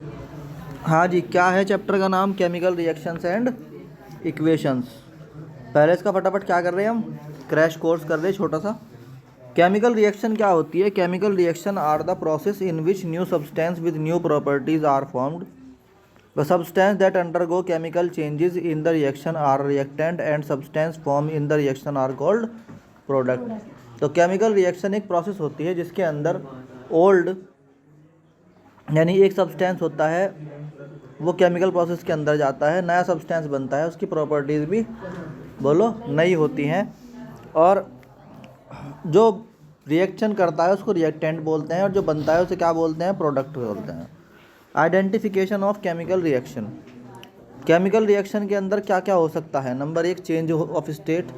हाँ जी, क्या है चैप्टर का नाम? Chemical reactions and equations. पहले इसका फटाफट क्या कर रहे हैं हम? क्रैश कोर्स कर रहे हैं छोटा सा। केमिकल रिएक्शन क्या होती है? Chemical reaction are the process in which new substance with new properties are formed. The substance that undergo chemical changes in the reaction are reactant and substance form in the reaction are called product. तो chemical reaction एक process होती है जिसके अंदर old यानी एक substance होता है, वो केमिकल प्रोसेस के अंदर जाता है, नया सब्सटेंस बनता है, उसकी प्रॉपर्टीज़ भी बोलो नई होती हैं। और जो रिएक्शन करता है उसको रिएक्टेंट बोलते हैं और जो बनता है उसे क्या बोलते हैं? प्रोडक्ट बोलते हैं। Identification of chemical reaction. Chemical reaction के अंदर क्या क्या हो सकता है? Number 1 change of state,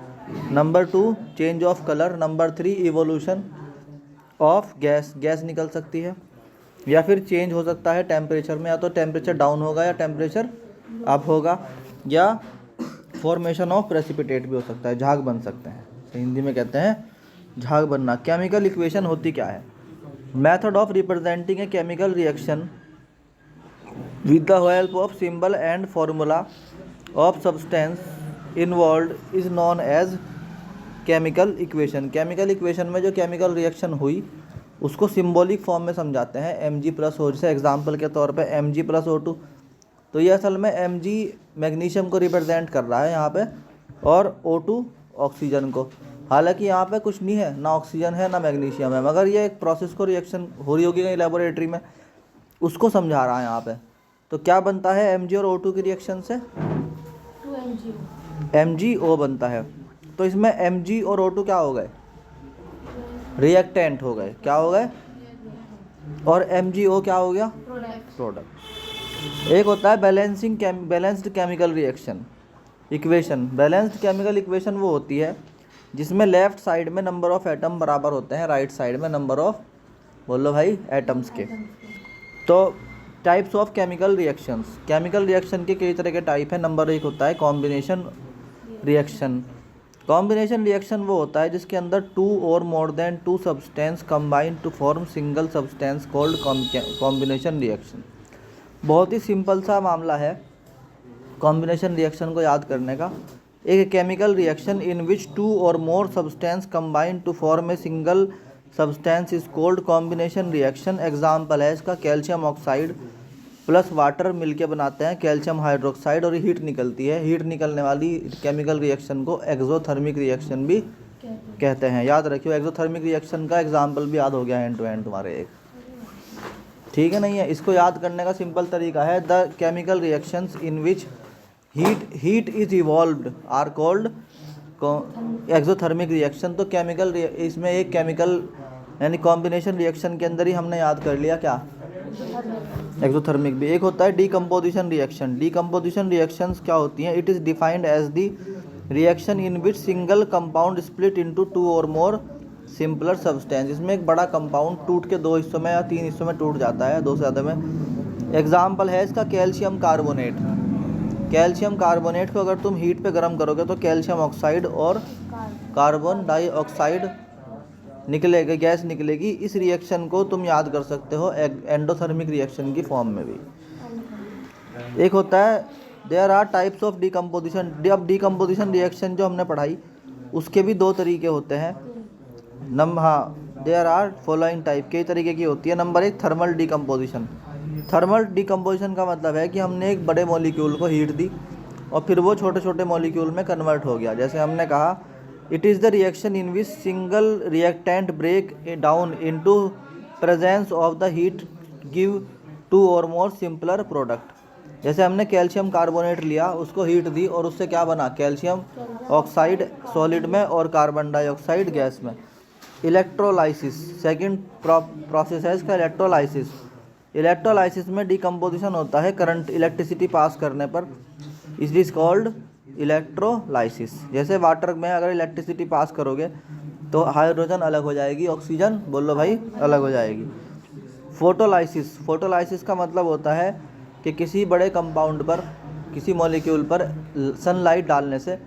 number 2 change of colour, number 3 evolution of gas, gas निकल सकती है, या फिर चेंज हो सकता है टेम्परेचर में, या तो टेम्परेचर डाउन होगा या टेम्परेचर अप होगा, या फॉर्मेशन ऑफ प्रेसिपिटेट भी हो सकता है, झाग बन सकते हैं, हिंदी में कहते हैं झाग बनना। केमिकल इक्वेशन होती क्या है? Method of representing a chemical reaction with the help of symbol and formula of substance involved is known as chemical equation. Chemical equation में जो केमिकल रिएक्शन हुई उसको सिंबॉलिक फॉर्म में समझाते हैं, Mg प्लस ओ, जैसे एग्जाम्पल के तौर पे Mg प्लस O2। तो ये असल में Mg मैग्नीशियम को रिप्रेजेंट कर रहा है यहाँ पे, और O2 ऑक्सीजन को। हालांकि यहाँ पे कुछ नहीं है, ना ऑक्सीजन है ना मैग्नीशियम है, मगर ये एक प्रोसेस को रिएक्शन हो रही होगी कहीं लेबोरेटरी में, उसको समझा रहा है यहाँ पे। तो क्या बनता है Mg और O2 की रिएक्शन से? MgO बनता है। तो इसमें Mg और O2 क्या हो गए? रिएक्टेंट हो गए। क्या हो गए? और MgO क्या हो गया? प्रोडक्ट। एक होता है balanced chemical reaction equation. Balanced chemical equation वो होती है जिसमें लेफ्ट साइड में नंबर ऑफ एटम बराबर होते हैं, राइट साइड में नंबर ऑफ, बोलो भाई, एटम्स के। तो types of chemical reactions. Chemical reaction के कई तरह के टाइप है। नंबर 1 होता है कॉम्बिनेशन रिएक्शन। कॉम्बिनेशन रिएक्शन वो होता है जिसके अंदर 2 or more than 2 substance combine to form single substance called combination reaction. बहुत ही सिंपल सा मामला है कॉम्बिनेशन रिएक्शन को याद करने का। एक chemical reaction in which 2 or more substance combine to form a single substance is called combination reaction. Example है इसका कैल्शियम ऑक्साइड प्लस वाटर मिलके बनाते हैं कैल्शियम हाइड्रोक्साइड, और हीट निकलती है। हीट निकलने वाली केमिकल रिएक्शन को एक्सोथर्मिक रिएक्शन भी कहते हैं। याद रखियो, एक्सोथर्मिक रिएक्शन का एग्जाम्पल भी याद हो गया हैंड टू हैंड तुम्हारे एक, ठीक है? नहीं है, इसको याद करने का सिंपल तरीका है the chemical reactions in which heat is evolved are called exothermic reaction. तो केमिकल इसमें एक केमिकल यानी कॉम्बिनेशन रिएक्शन के अंदर ही हमने याद कर लिया क्या? एक्सोथर्मिक भी। एक होता है डीकम्पोजिशन रिएक्शन। डीकम्पोजिशन रिएक्शंस क्या होती हैं? It is defined as the reaction in which single compound split into 2 or more simpler substance. इसमें एक बड़ा कंपाउंड टूट के 2 हिस्सों में या 3 हिस्सों में टूट जाता है, 2 से ज़्यादा में। एग्जाम्पल है इसका कैल्शियम कार्बोनेट। कैल्शियम कार्बोनेट को अगर तुम हीट पे गर्म करोगे तो कैल्शियम ऑक्साइड और कार्बन डाइऑक्साइड निकलेगा, गैस निकलेगी। इस रिएक्शन को तुम याद कर सकते हो एंडोथर्मिक रिएक्शन की फॉर्म में भी। एक होता है there are types of decomposition. अब डीकम्पोजिशन रिएक्शन जो हमने पढ़ाई उसके भी 2 तरीके होते हैं। देयर आर फॉलोइंग टाइप, कई तरीके की होती है। Number 1 thermal decomposition. Thermal decomposition का मतलब है कि हमने एक बड़े मॉलिक्यूल को हीट दी और फिर वो छोटे छोटे मॉलिक्यूल में कन्वर्ट हो गया। जैसे हमने कहा it is the reaction in which single reactant break down into presence of the heat give 2 or more simpler product. जैसे हमने कैल्शियम कार्बोनेट लिया, उसको हीट दी और उससे क्या बना? कैल्शियम ऑक्साइड सॉलिड में और कार्बन डाइऑक्साइड गैस में। इलेक्ट्रोलाइसिस सेकंड प्रोसेस है इसका, इलेक्ट्रोलाइसिस। इलेक्ट्रोलाइसिस में डीकम्पोजिशन होता है करंट, इलेक्ट्रिसिटी पास करने पर। It is called electrolysis. जैसे वाटर में अगर इलेक्ट्रिसिटी पास करोगे तो हाइड्रोजन अलग हो जाएगी, ऑक्सीजन, बोलो भाई, अलग हो जाएगी। फोटोलाइसिस। फोटोलाइसिस का मतलब होता है कि किसी बड़े कंपाउंड पर, किसी मॉलिक्यूल पर सनलाइट डालने से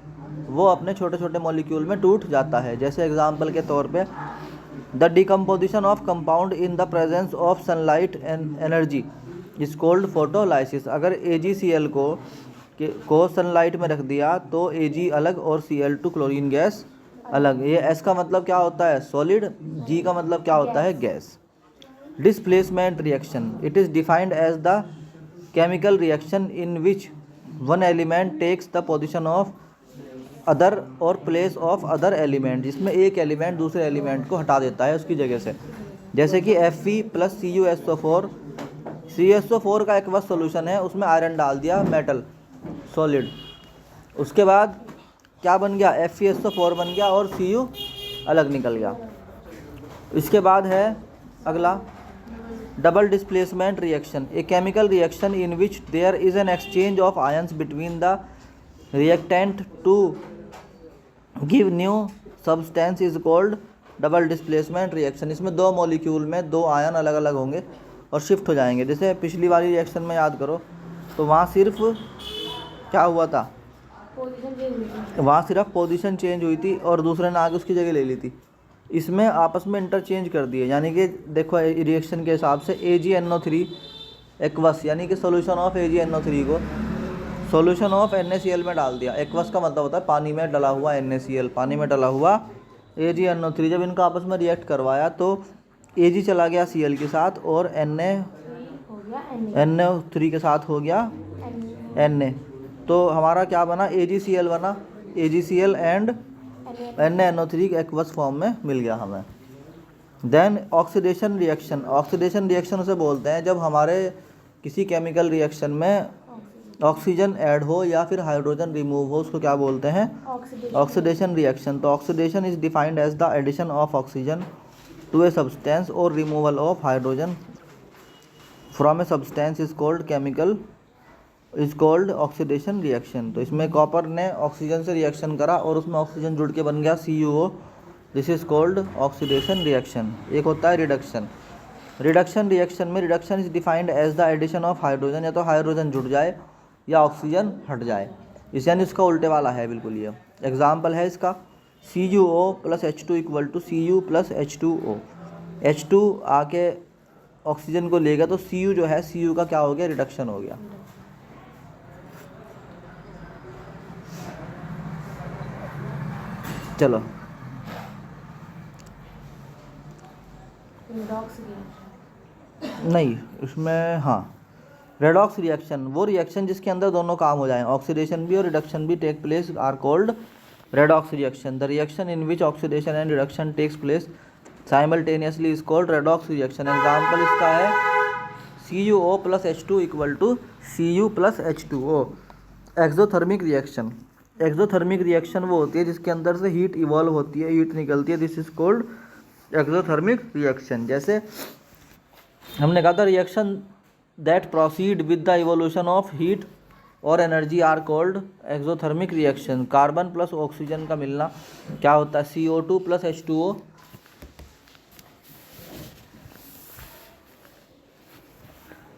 वो अपने छोटे छोटे मॉलिक्यूल में टूट जाता है। जैसे एग्जाम्पल के तौर पे the decomposition of compound in the presence of sunlight and energy is called photolysis. अगर AgCl को सनलाइट में रख दिया तो Ag अलग और Cl2 क्लोरीन गैस अलग। ये S का मतलब क्या होता है सॉलिड, G का मतलब क्या होता है gas. Displacement reaction, it is defined as the chemical reaction in which one element takes the position of other or place of other element, जिसमें एक एलिमेंट दूसरे एलिमेंट को हटा देता है उसकी जगह से। जैसे कि Fe प्लस CuSO4, CuSO4 का एक्वस सॉल्यूशन है, उसमें आयरन डाल दिया मेटल सॉलिड, उसके बाद क्या बन गया FeSO4 बन गया और Cu अलग निकल गया। इसके बाद है अगला double displacement reaction, a chemical reaction in which there is an exchange of ions between the reactant to give new substance is called double displacement reaction. इसमें दो मॉलिक्यूल में दो आयन अलग अलग होंगे और शिफ्ट हो जाएंगे। जैसे पिछली वाली रिएक्शन में याद करो तो वहाँ सिर्फ क्या हुआ था, वहाँ सिर्फ पोजीशन चेंज हुई थी और दूसरे ने आगे उसकी जगह ले ली थी। इसमें आपस में इंटरचेंज कर दिए, यानी कि देखो रिएक्शन के हिसाब से AgNO3 एक्वस यानी कि सोल्यूशन ऑफ AgNO3 को सोल्यूशन ऑफ NaCl में डाल दिया। एक्वस का मतलब होता है पानी में डला हुआ NaCl, पानी में डला हुआ AgNO3। जब इनको आपस में रिएक्ट करवाया तो Ag चला गया Cl के साथ और NO3 के साथ हो गया Na, तो हमारा क्या बना AgCl बना, AgCl and NaNO3 aqueous form में मिल गया हमें। Then oxidation reaction, oxidation reaction उसे बोलते हैं जब हमारे किसी केमिकल रिएक्शन में ऑक्सीजन ऐड हो या फिर हाइड्रोजन रिमूव हो, उसको क्या बोलते हैं ऑक्सीडेशन रिएक्शन। तो oxidation is defined as the addition of oxygen to a substance और removal of hydrogen from a substance is called oxidation reaction. तो इसमें कॉपर ने ऑक्सीजन से रिएक्शन करा और उसमें ऑक्सीजन जुड़ के बन गया CuO, this is called oxidation reaction. एक होता है रिडक्शन, रिडक्शन रिएक्शन में reduction is defined as the addition of hydrogen, या तो हाइड्रोजन जुड़ जाए या ऑक्सीजन हट जाए, इस यानी इसका उल्टे वाला है बिल्कुल। ये एग्जाम्पल है इसका CuO plus H2 equal to Cu plus H2O। H2 आके ऑक्सीजन को लेगा तो Cu जो है Cu का क्या हो गया रिडक्शन हो गया। चलो नहीं इसमें हाँ रेडॉक्स रिएक्शन, वो रिएक्शन जिसके अंदर दोनों काम हो जाएं, ऑक्सीडेशन भी और रिडक्शन भी take place are called redox reaction. The reaction in which oxidation and reduction takes place simultaneously is called redox reaction. Example इसका है CuO plus H2 equal to Cu plus H2O। Exothermic reaction, exothermic reaction वो होती है जिसके अंदर से heat evolve होती है, हीट निकलती है, this is called exothermic reaction. जैसे हमने कहा था reaction that proceed with the evolution of heat और energy are called exothermic reaction. Carbon plus oxygen का मिलना क्या होता है CO2 प्लस H2O,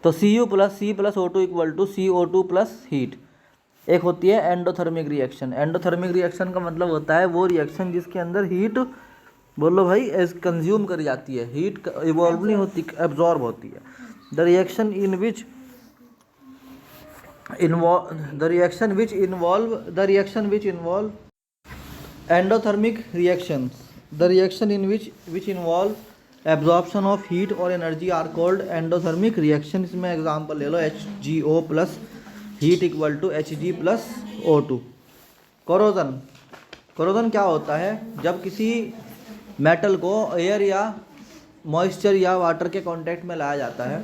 तो Cu plus C plus O2 equal to CO2 plus heat. एक होती है एंडोथर्मिक रिएक्शन, एंडोथर्मिक रिएक्शन का मतलब होता है वो रिएक्शन जिसके अंदर हीट बोलो भाई एज कंज्यूम करी जाती है, हीट इवॉल्व नहीं होती, एब्जॉर्ब होती है। The reaction which involve endothermic reactions, the reaction in which involve absorption of heat और energy are called endothermic reaction. इसमें एग्जांपल ले लो HgO plus heat equal to Hg plus O2। Corrosion, corrosion क्या होता है जब किसी मेटल को एयर या मॉइस्चर या वाटर के कांटेक्ट में लाया जाता है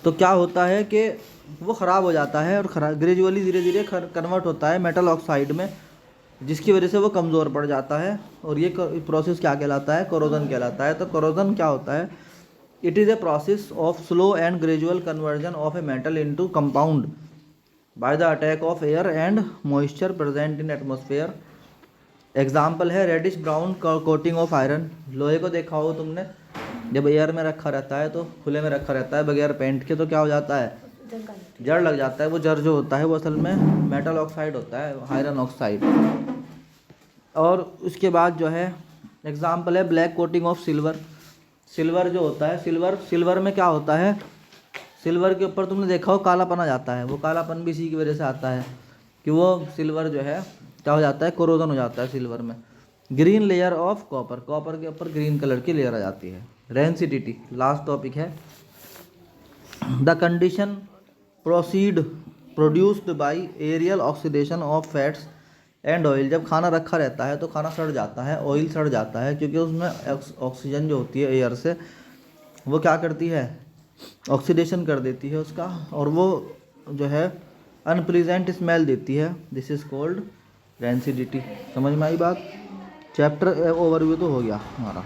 तो क्या होता है कि वो ख़राब हो जाता है और ग्रेजुअली धीरे धीरे कन्वर्ट होता है मेटल ऑक्साइड में, जिसकी वजह से वो कमज़ोर पड़ जाता है और ये प्रोसेस क्या कहलाता है कोरोजन कहलाता है। तो कोरोजन क्या होता है, it is a process of slow and gradual conversion of a metal into compound by the attack of air and moisture present in atmosphere. Example है reddish brown coating of iron. लोहे को देखा हो तुमने, जब एयर में रखा रहता है तो खुले में रखा रहता है बगैर पेंट के, तो क्या हो जाता है जड़ लग जाता है। वो जड़ जो होता है वो असल में मेटल ऑक्साइड होता है, आयरन ऑक्साइड। और उसके बाद जो है एग्जाम्पल है black coating of silver. Silver जो होता है, सिल्वर में क्या होता है, सिल्वर के ऊपर तुमने देखा हो कालापन आ जाता है, वो कालापन भी इसी की वजह से आता है कि वो सिल्वर जो है क्या हो जाता है, कोरोजन हो जाता है सिल्वर में। Green layer of copper, copper के ऊपर ग्रीन कलर की लेयर आ जाती है। रेंसिडिटी लास्ट टॉपिक है। The condition proceed produced by aerial oxidation of fats and oil, जब खाना रखा रहता है तो खाना सड़ जाता है, ऑयल सड़ जाता है, क्योंकि उसमें ऑक्सीजन जो होती है एयर से वो क्या करती है, ऑक्सीडेशन कर देती है उसका, और वो जो है अनप्लीजेंट स्मेल देती है। This is called rancidity. समझ में आई बात? चैप्टर ओवरव्यू तो हो गया हमारा।